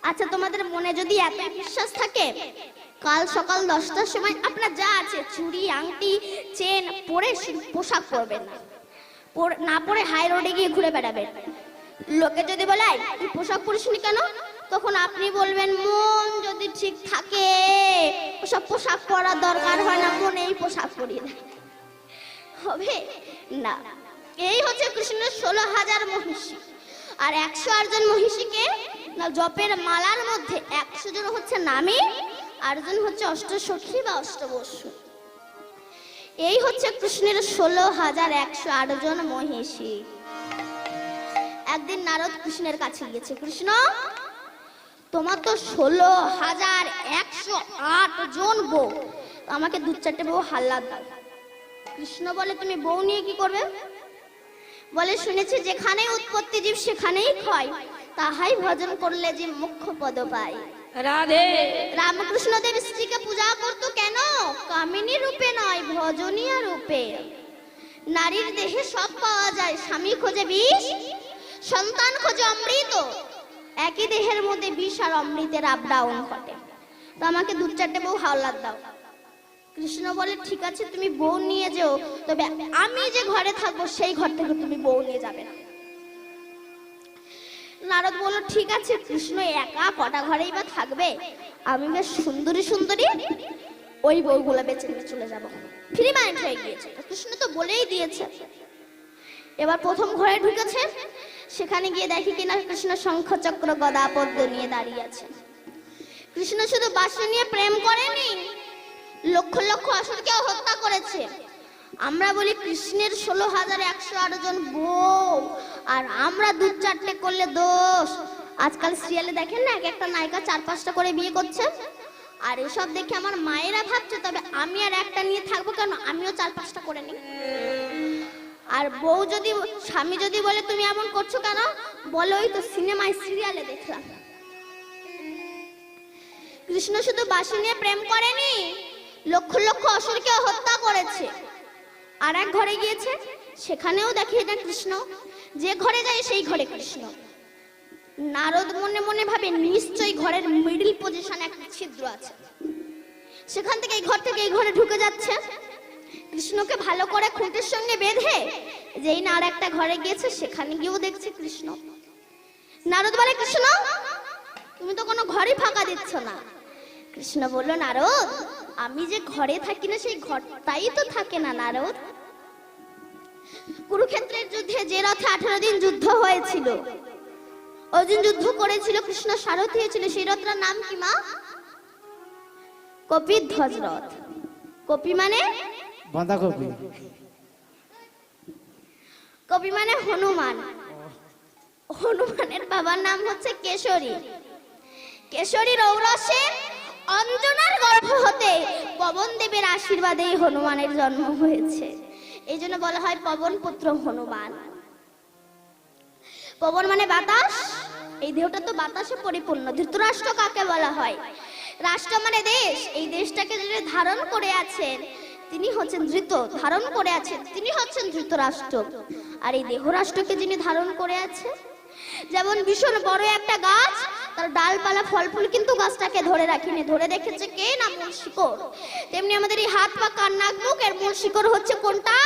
আচ্ছা, তোমাদের মনে যদি এত বিশ্বাস থাকে, কাল সকাল 10টার সময় আপনার যা আছে চুড়ি আংটি চেন পরে পোশাক পরবেন না, পরে হাই রোডে গিয়ে ঘুরে বেড়াবেন। লোকে যদি বলে তুই পোশাক পরিসনি কেন, তখন আপনি বলবেন মন যদি ঠিক থাকে ওসব পোশাক পরার দরকার হয় না, মনেই পোশাক পরিয়ে দেয়। হবে না। এই হচ্ছে কৃষ্ণের 16,000 মহিষী। আর 108 জন মহিষীকে না জপের মালার মধ্যে 100 জন হচ্ছে নামী, আর জন হচ্ছে অষ্টসখী বা অষ্টবসু। এই হচ্ছে কৃষ্ণের 16,108 জন মহিষী। একদিন নারদ কৃষ্ণের কাছে গিয়েছে, কৃষ্ণ তোমার তো 16,108 জন বউ, আমাকে 2-4টে বউ হাল্লাদ দাও। কৃষ্ণ বলে তুমি বউ নিয়ে কি করবে? বলে শুনেছি যেখানেই উৎপত্তি জীব সেখানেই ক্ষয়, তাহাই ভজন করলে যে মুখ্য পদ পায়। রাধে। রামকৃষ্ণ দেব স্ত্রীকে পূজা করতো কেন? কামিনী রূপে নয়, ভজনীয় রূপে। নারীর দেহে সব পাওয়া যায়, স্বামী খোঁজে বিষ, সন্তান খোঁজে অমৃত। একই দেহের মধ্যে বিষ আর অমৃতের আপ ডাউন ঘটে। তো আমাকে 2-4টে বউ হাওলাত দাও। কৃষ্ণ বলে ঠিক আছে তুমি বউ নিয়ে যেও, তবে আমি যে ঘরে থাকবো সেই ঘর থেকে তুমি বউ নিয়ে যাবে না। নারদ বলল ঠিক আছে, কৃষ্ণ একা কটা ঘরেই বা থাকবে, আমি বেশ সুন্দরী সুন্দরী ওই বউগুলো বেছে নিয়ে চলে যাব। ফ্রি মাইন্ড হয়ে গিয়েছে, কৃষ্ণ তো বলেই দিয়েছে। এবার প্রথম ঘরে ঢুকেছে, সেখানে গিয়ে দেখি কিনা কৃষ্ণ শঙ্খ চক্র গদা পদ্ম নিয়ে দাঁড়িয়ে আছে। কৃষ্ণ শুধু বাঁশি নিয়ে প্রেম করেনি, লক্ষ লক্ষ অসুরকেও হত্যা করেছে। আমরা বলি কৃষ্ণের 16,108 জন বউ, আর আমরা 2-4টে করলে দোষ। আজকাল সিরিয়ালে দেখেন না, এক একটা নায়িকা 4-5টা করে বিয়ে করছে, আর এসব দেখে আমার মায়েরা ভাবছে তবে আমি আর একটা নিয়ে থাকবো কেন, আমিও 4-5টা করে নিই। আর বউ যদি স্বামী যদি বলে তুমি এমন করছো কেন, বলো ওই তো সিনেমায় সিরিয়ালে দেখলাম। কৃষ্ণ শুধু বাঁশি নিয়ে প্রেম করেনি, লক্ষ লক্ষ অসুরকেও হত্যা করেছে। আর এক ঘরে গিয়েছে, সেখানেও দেখে না কৃষ্ণ, যে ঘরে যায় সেই ঘরে কৃষ্ণ। নারদ মনে মনে ভাবে নিশ্চয়ই ঘরের মিডল পজিশনে একটা ছিদ্র আছে, সেখান থেকে এই ঘর থেকে এই ঘরে ঢুকে যাচ্ছে। কৃষ্ণকে ভালো করে খুঁটির সঙ্গে বেঁধে যেই না আর একটা ঘরে গিয়েছে, সেখানে গিয়েও দেখছে কৃষ্ণ। নারদ বলে কৃষ্ণ তুমি তো কোনো ঘরই ফাঁকা দিচ্ছ না। কৃষ্ণ বলল, নারদ, আমি যে ঘরে থাকি না সেই ঘরটাই তো থাকে না নারদ। কুরুক্ষেত্রের যুদ্ধে যে রথে 18 দিন যুদ্ধ হয়েছিল, অর্জুন যুদ্ধ করেছিল, কৃষ্ণ সারথি হয়েছিল, সেই রথটার নাম কি মা? কপিধ্বজ রথ। কপি মানে বাঁধাকপি। কপি মানে হনুমান। হনুমানের বাবার নাম হচ্ছে কেশরী। কেশরীর ঔরসে অঞ্জনার গর্ভ হতে পবন দেবের আশীর্বাদে হনুমানের জন্ম হয়েছে। এই জন্য বলা হয় পবন পুত্র হনুমান। পবন মানে বাতাস, এই দেহটা তো বাতাসে পরিপূর্ণ। ধৃতরাষ্ট্র কাকে বলা হয়? রাষ্ট্র মানে দেশ। এই দেশটাকে যিনি ধারণ করে আছেন তিনি হচ্ছেন ধৃত, ধারণ করে আছেন তিনি হচ্ছেন ধৃতরাষ্ট্র। আর এই দেহ রাষ্ট্রকে যিনি ধারণ করে আছে, যেমন ভীষণ বড় একটা গাছ, তার ডালপালা ফল ফুল কিন্তু গাছটাকে ধরে রাখেনি, ধরে রেখেছে কে? না মূল শিকড়। তেমনি আমাদের এই হাত পা কান নাক মুখ, এর মূল শিকড় হচ্ছে কোনটা?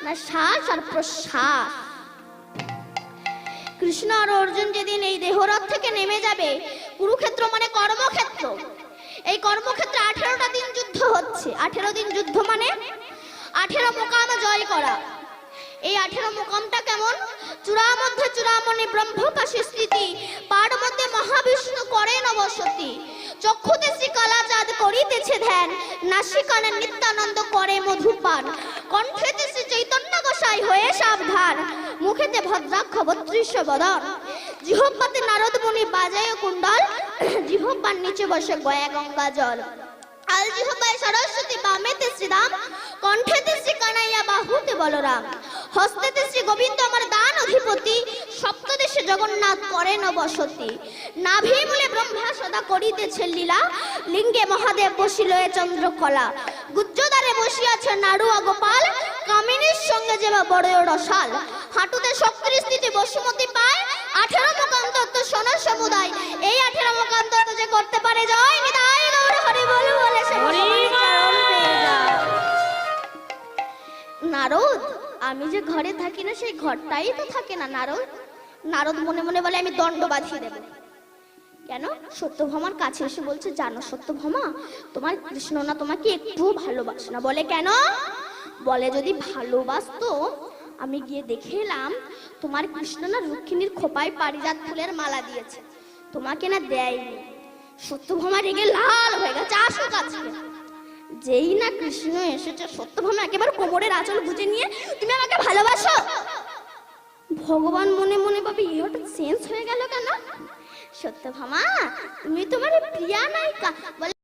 না শ্বাস আর প্রশ্বাস। কৃষ্ণ আর অর্জুন যেদিন এই দেহরথ থেকে নেমে যাবে, কুরুক্ষেত্র মানে কর্মক্ষেত্র, এই কর্মক্ষেত্রে 18টা দিন যুদ্ধ হচ্ছে। 18 দিন যুদ্ধ মানে 18 মোকাম জয় করা। এই 18 মোকামটা কেমন? চূড়ামধ্যে চূড়ামণি ব্রহ্মকাশী স্থিতি, পাড় মধ্যে মহাবিষ্ণু করেন বসতি, চক্ষুতে শ্রী কালাচাঁদ করিতেছে ধ্যান, নাসিকানে নিত্যানন্দ করে মধুপান, কণ্ঠেতে শ্রী চৈতন্য গোসাই হয়ে সাবধান, মুখেতে ভদ্রাক্ষ 32 বদন, জিহ্বাতে নারদ মুনি বাজায় কুণ্ডল, জিহ্বার নিচে বসে গয়া গঙ্গা জল, আল জিহ্বায় সরস্বতী, বামেতে শ্রীরাম, কণ্ঠেতে শ্রী কানাইয়া, বাহুতে বলরাম, হস্তেতে শ্রী গোবিন্দ আমার দান অধিপতি, সপ্তদেশে জগন্নাথ করেন বসতি, নাভি মূলে ব্রহ্মা সদা করিতেছে লীলা, লিঙ্গে মহাদেব বসিল চন্দ্রকলা, গুজ্জদারে বসিয়াছে নাড়ুয়া গোপাল, কামিনীর সঙ্গে যেবা বড় রসাল, হাঁটুতে শক্তির স্থিতি বসুমতি পায়, 18 মোকাম তত্ত্ব সোনার সমুদায়, এই 18 মোকাম তত্ত্ব যে করতে পারে জয় নিতাই গৌর হরি বল বলে সে চরণ পেয়ে যায়। নারদ, আমি যে ঘরে থাকি না সেই ঘরটাই তো থাকে না নারদ। নারদ মনে মনে বলে, আমি দণ্ড বাঁধিয়ে দেব। কেন? সত্যভামার কাছে এসে বলছে, জানো সত্যভামা, তোমার কৃষ্ণ না তোমাকে একটু ভালোবাসে না। বলে কেন? বলে যদি ভালোবাসতো আমি গিয়ে দেখে এলাম তোমার কৃষ্ণ না রুক্মিণীর খোপায় পারিজাত ফুলের মালা দিয়েছে, তোমাকে না দেয়নি। সত্যভামা রেগে লাল হয়ে গেছে, আসুক আজকে। যেই না কৃষ্ণ এসেছে, সত্যভামা একেবারে কোমরের আঁচল গুজে নিয়ে, তুমি আমাকে ভালোবাসো? ভগবান মনে মনে ভাবে, এই হঠাৎ চেঞ্জ হয়ে গেল কেন? সত্যভামা, তুমি তোমার প্রিয়া নায়িকা, বলে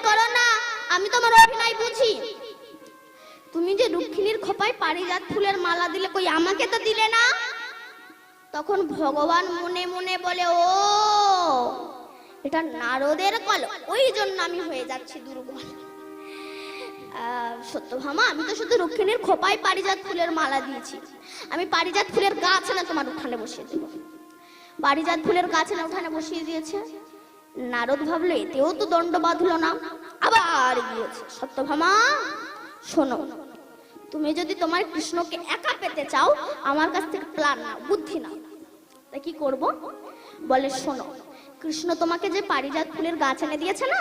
করো না, আমি তোমার অভিনয় বুঝি। তুমি যে রুক্মিণীর খোপায় পারিজাত ফুলের মালা দিলে, কই আমাকে তো দিলে না। তখন ভগবান মনে মনে বলে, ও এটা নারদের কল, ওই জন্য আমি হয়ে যাচ্ছি দুর্বল। সত্যভামা, আমি তো শুধু রুক্মিণীর খোপায় পারিজাত ফুলের মালা দিয়েছি, আমি পারিজাত ফুলের গাছ না তোমার উঠানে বসিয়ে দেবো। পারিজাত ফুলের গাছ না উঠানে বসিয়ে দিয়েছে। নারদ ভাবলো এতেও তো দণ্ড বাঁধলো না, আবার গিয়েছে। সত্যভামা শোনো, তুমি যদি তোমার কৃষ্ণকে একা পেতে চাও, আমার কাছ থেকে প্ল্যান নাও, বুদ্ধি নাও। তা কি করব? বলে শোনো, কৃষ্ণ তোমাকে যে পারিজাত ফুলের গাছ এনে দিয়েছে না,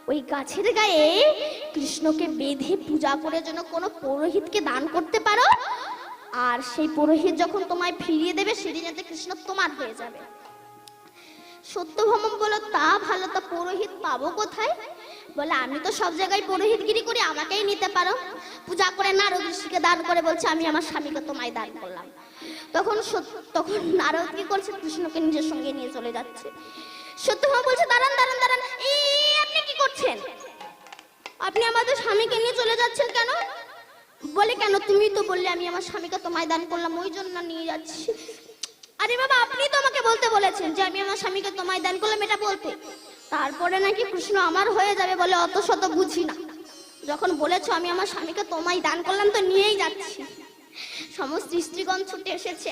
ওই গাছের গায়ে কৃষ্ণকে বেঁধে পূজা করে যেন কোনো পুরোহিতকে দান করতে পারো, আর সেই পুরোহিত যখন তোমায় ফিরিয়ে দেবে সেদিনেতে কৃষ্ণ তোমার হয়ে যাবে। সত্যভামা বলো, তা ভালো, তা পুরোহিত পাবো কোথায়? বলে আমি তো সব জায়গায় পুরোহিতগিরি করি, আমাকেই নিতে পারো। পূজা করে নারদ ঋষিকে দান করে বলছে, আমি আমার স্বামীকে তোমায় দান করলাম। তখন নারদ কি করছে? কৃষ্ণকে নিজের সঙ্গে নিয়ে চলে যাচ্ছে। সত্যভামা বলছে, দাঁড়ান দাঁড়ান দাঁড়ান, এই আপনি কি করছেন? আপনি আমাদের স্বামীকে নিয়ে চলে যাচ্ছেন কেন? বলে কেন? তুমি তো বললে আমি আমার স্বামীকে তোমায় দান করলাম, ওই জন্য নিয়ে যাচ্ছি। আরে বাবা, আপনি তো আমাকে বলতে বলেছেন যে আমি আমার স্বামীকে তোমায় দান করলাম, এটা বলতে। তারপরে নাকি কৃষ্ণ আমার হয়ে যাবে বলে অত শত বুঝি না। যখন বলেছো আমি আমার স্বামীকে তোমায় দান করলাম, তো নিয়েই যাচ্ছি। সমস্ত স্ত্রীগণ ছুটে এসেছে।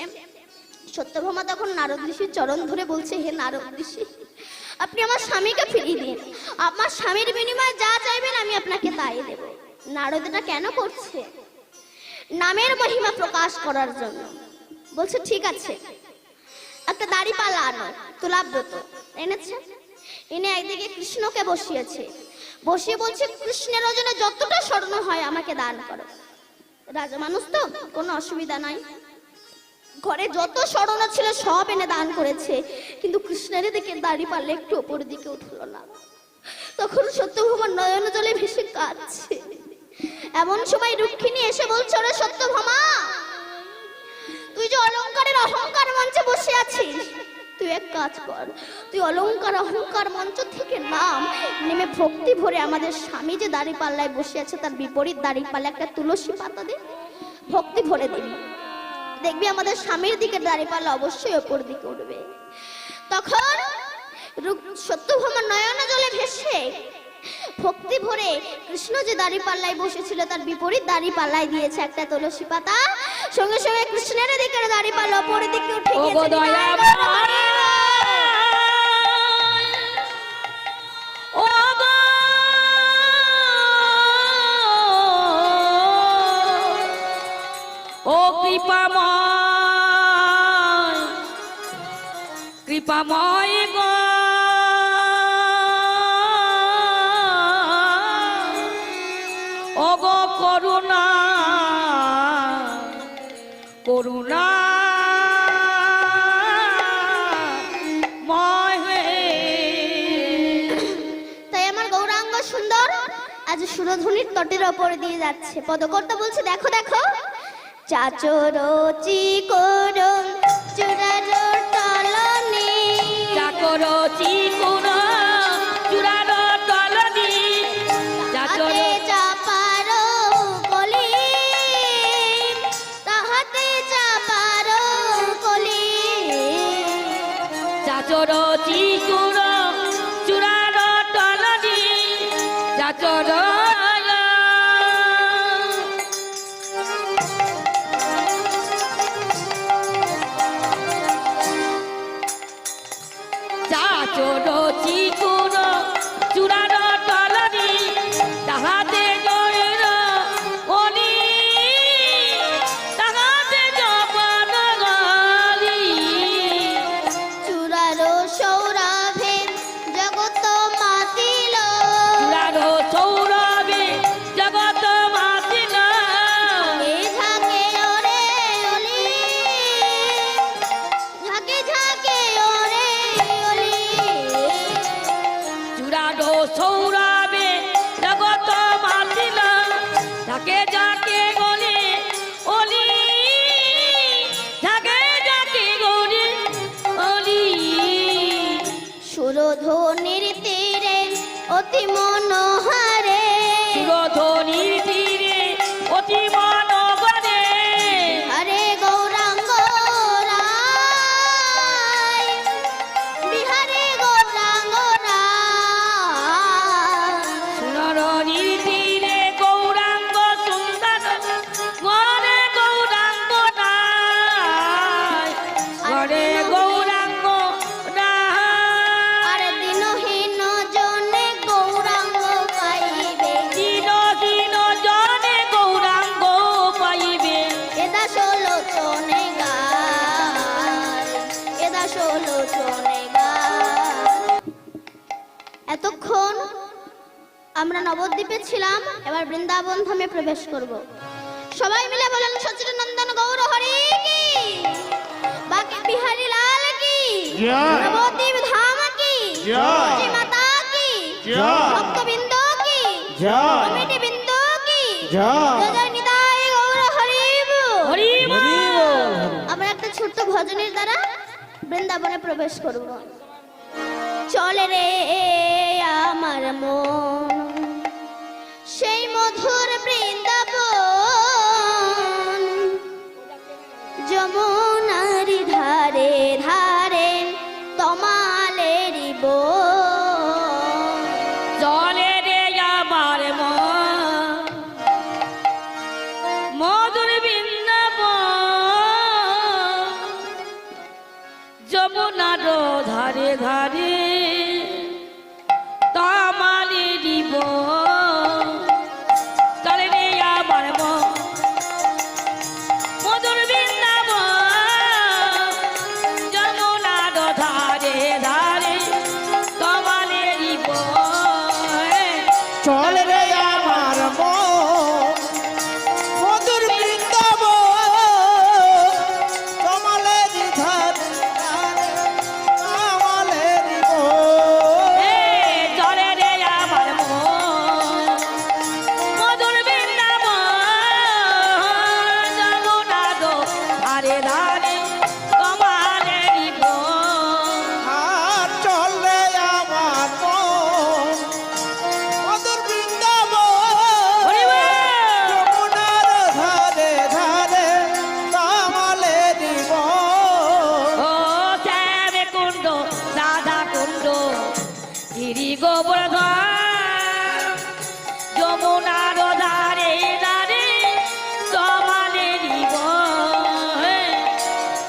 সত্যভামা তখন নারদ ঋষির চরণ ধরে বলছে, হে নারদ ঋষি, আপনি আমার স্বামীকে ফিরিয়ে দিন, আমার স্বামীর বিনিময়ে যা চাইবেন আমি আপনাকে তাই দেব। নারদ এটা কেন করছে? নামের মহিমা প্রকাশ করার জন্য। বলছে ঠিক আছে, একটা দাড়ি পাল্লা আনো, তুলাব্রত এনেছে। এনে একদিকে কৃষ্ণকে বসিয়েছে, বসিয়ে বলছে কৃষ্ণের ওজনে যতটা স্বর্ণ হয় আমাকে দান করো। রাজা মানুষ তো, কোনো অসুবিধা নাই, ঘরে যত স্বর্ণ ছিল সব এনে দান করেছে, কিন্তু কৃষ্ণের দিকে দাড়ি পাল্লা একটু উপরের দিকে উঠলো না। তখন সত্যভামা নয়ন জলে ভেসে কাঁদছে। এমন সময় রুক্মিণী এসে বলছে, ওরে সত্যভামা, তুই যে অলংকারের অহংকার মঞ্চে বসে আছিস, তুই এক কাজ কর, তুই অলংকার অহংকার মঞ্চ থেকে নেমে ভক্তি ভরে আমাদের স্বামী যে দাড়ি পাল্লায় বসে আছে তার বিপরীত দাড়ি পাল্লা একটা তুলসী পাতা দে, ভক্তি ভরে দিবি, দেখবি আমাদের স্বামীর দিকে দাড়ি পাল্লা অবশ্যই ওপর দিকে উঠবে। তখন সত্যভামা নয়ন জলে ভেসে ভক্তি ভরে কৃষ্ণ যে দাড়ি পাল্লায় বসেছিল তার বিপরীত দাড়ি পাল্লায় দিয়েছে একটা তুলসী পাতা। সঙ্গে সঙ্গে কৃষ্ণের দিকে দাড়ি পাল্লা ওপরের দিকে উঠে ও গো গিয়েছে। দয়াময়, ও গো ও কৃপাময়, কৃপাময় গো ও গো করুণা, করুণা তাই আমার গৌরাঙ্গ সুন্দর আজ সুরধুনির তটের ওপরে দিয়ে যাচ্ছে। পদকর্তা বলছে, দেখো দেখো, চাচরচি করম চূড়ার তলনে, চাকর চিকুর চূড়ার তলনি, চাচর তাহাতে চাপার কলি, তাহাতে চাপার কলি, চাচর চিকুর চূড়ার তলনি, চাচর চাচর চিকুর চূড়ার তলনি, তাহাতে জয়ের কলি, তাহাতে জপান গলি, চূড়ার সৌরভে জগৎ মাতিল, চূড়ার সৌরভে জগৎ মাতিল, এ ঝাঁকে ওরে অলি, ঝাঁকে ঝাঁকে ওরে অলি, চূড়ার সৌরভে জগৎ মাতিল, যাকে যাকে গলে অলি, যাকে যাকে গলে অলি, সুরধুনির তীরে অতি মনোহারে, সুরধনির তীরে অতি মনোবরে, হরে গৌরাঙ্গ রায়, বিহারে গৌরাঙ্গ রায়, সুরধনির তীরে গৌরাঙ্গ সুন্দর, ঘরে গৌরাঙ্গ নাই, ঘরে গৌরাঙ্গ নাই, আর দিনহীন জনে গৌরাঙ্গ পাইবে, দিন দিন জনে গৌরাঙ্গ পাইবে, এদা ষোলোচনে গায়, এদা ষোলোচনে গায়। এতক্ষণ আমরা নবদ্বীপে ছিলাম, এবার বৃন্দাবন ধামে প্রবেশ করব। সবাই মিলে বলেন, সচিদানন্দন গৌর হরি কি, বাকে বিহারী লাল কি, জয়। নবদ্বীপ ধাম কি, জয়। তুলসী মাতা কি, জয়। ভক্তবৃন্দ কি, জয়। কমিটি বৃন্দ কি, জয়। জয় জয় নিতাই গৌর হরি বল। হরি বল। আমরা একটা ছোট্ট ভজনের দ্বারা বৃন্দাবনে প্রবেশ করব। চলে রে আমার মন সেই মধুর বৃন্দাবন, যমুনারি ধারে ধারে তমালেরি বন, চলে রে আমার মন মধুর বৃন্দাবন, যমুনার ধারে ধারে তমালেরি বন, চলে রে আমার মন মধুর বৃন্দাবন, ধারে ধারে কমালেরই বন আর চলে আমার মন মধুর বৃন্দাবন হরি বল। যমুনার ধারে ধারে কামালে দিব ও শ্যামে কুণ্ড রাধা কুণ্ড গিরি গোবর্ধন যমুনার ধারে ধারে কমালেরই বন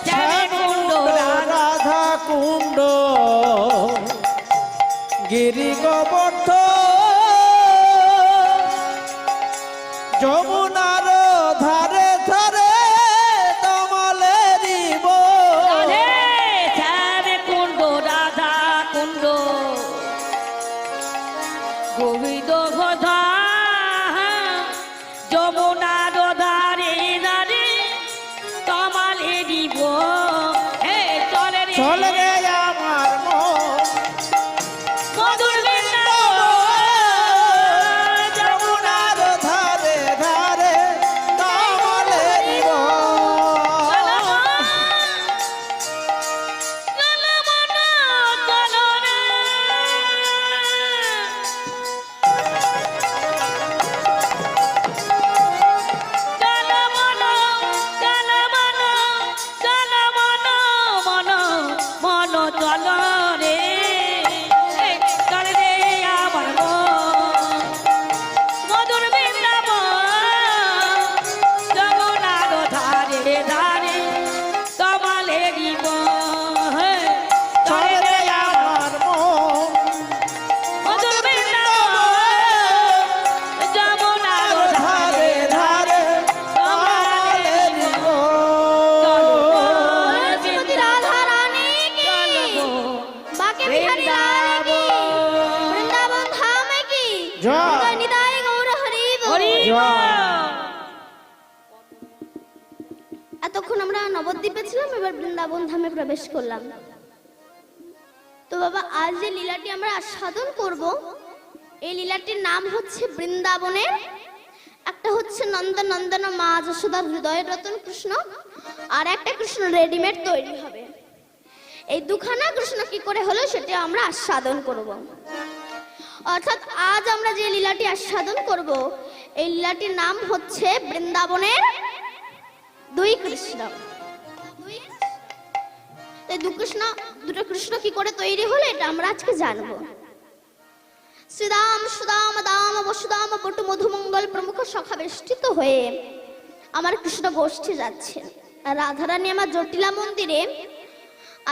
শ্যামে কুণ্ড রাধা রাধা কুণ্ড গিরি গোবর্ধ যমুনার ধারে ধারে কমালে দিব রাধে শ্যামে কুণ্ড রাধা কুণ্ড গোবিন্দ গোধা যমুনার ধারে ধারে কমালে দিব হে চলে রে চলে রে আমার মন মধুর বৃন্দাবন যমুনার ধারে ধারে কমালে দিব চলে রে আমার মন ধারে ধারে কমালে দিব শ্রীমতী রাধা রানী কি বাকে বিহারী লাল কি বৃন্দাবন ধামে কি জয়। নিতাই গৌর হরি বল। হরি এতক্ষণ আমরা নবদ্বীপে ছিলাম, এবার বৃন্দাবন ধামে প্রবেশ করলাম। তো বাবা, আজ যে লীলাটি আমরা আস্বাদন করব, এই লীলাটির নাম হচ্ছে বৃন্দাবনের। একটা হচ্ছে নন্দনন্দন মা যশোদার হৃদয়ের রতন কৃষ্ণ, আর একটা কৃষ্ণ রেডিমেড তৈরি হবে। এই দুখানা কৃষ্ণ কি করে হলো সেটা আমরা আস্বাদন করব। অর্থাৎ আজ আমরা যে লীলাটি আস্বাদন করব, এই লীলাটির নাম হচ্ছে বৃন্দাবনের দুই কৃষ্ণ। এই দুটো কৃষ্ণ কি করে তৈরি হলো এটা আমরা আজকে জানবো। শ্রীদাম সুদাম দাম বসুদাম বটু মধুমঙ্গল প্রমুখ সখা বেষ্টিত হয়ে আমার কৃষ্ণ গোষ্ঠী যাচ্ছে। আর রাধারানী আমার জটিলা মন্দিরে,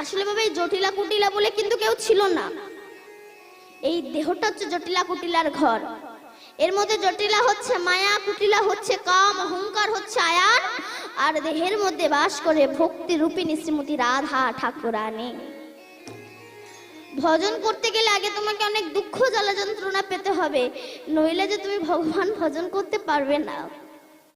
আসলে বাবা এই জটিলা কুটিলা বলে কিন্তু কেউ ছিল না। এই দেহটা হচ্ছে জটিলা কুটিলার ঘর। এর মধ্যে জটিলা হচ্ছে মায়া, কুটিলা হচ্ছে কাম, অহংকার হচ্ছে আয়ান, আর দেহের মধ্যে বাস করে ভক্তি রূপিণী শ্রীমতী রাধা ঠাকুরানী। ভজন করতে গেলে আগে তোমাকে অনেক দুঃখ জ্বালা যন্ত্রণা পেতে হবে, নইলে যে তুমি ভগবান ভজন করতে পারবে না।